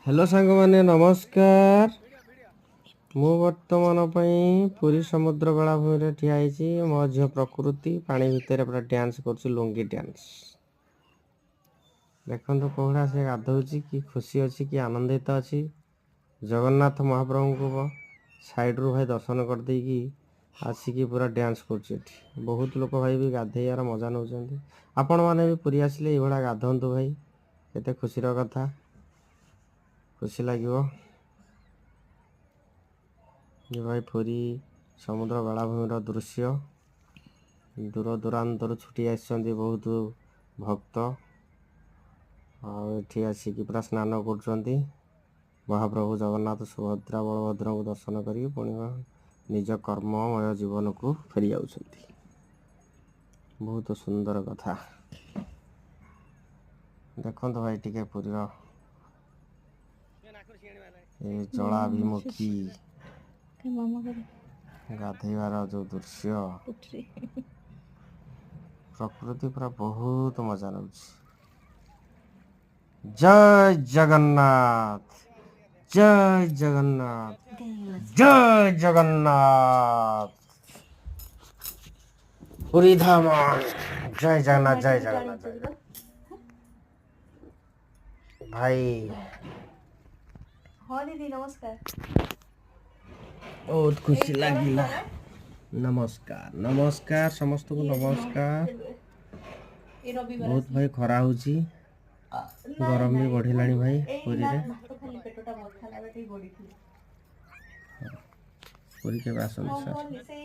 Hello सांग माने नमस्कार। मु वर्तमान पुरी समुद्र बेलाभूमि ठिया मो झील प्रकृति पानी भितर पूरा डांस कर लुंगी डांस देखो कौड़ा से गाधौची कि खुशी अच्छी कि आनंदित अच्छी जगन्नाथ महाप्रभु को साइड रू भाई दर्शन कर देकी आसिकी पूरा डांस कर बहुत लोक भाई भी गाधेयार मजा नौ आपण मैंने भी पुरी आसिले ये गाधंतु भाई केते खुशीर कथा खुशी लगे ये भाई पुरी समुद्र बेलाभूमि दृश्य दूर दूरांतर छुट्टी आसछन्ती बहुत भक्त आठी आसिक पूरा स्नान कर महाप्रभु जगन्नाथ सुभद्रा बलभद्र को दर्शन करी पुणी निज कर्ममय जीवन को फेरी जाउछन्ती बहुत सुंदर कथा देखो भाई टिके पुरी जलाभिमुखी गाधेवार जो दृश्य प्रकृति पूरा बहुत मजा नौ। जय जगन्नाथ जय जगन्नाथ जय जगन्नाथ पुरी धाम जय जगन्नाथ जय जगन्नाथ भाई हाँ दीदी नमस्कार। बहुत खुशी लगिला नमस्कार नमस्कार समस्त को नमस्कार। बहुत भाई खरा होची गरम भी बढ़िलानी भाई पुरी रे पुरी के आसन सर।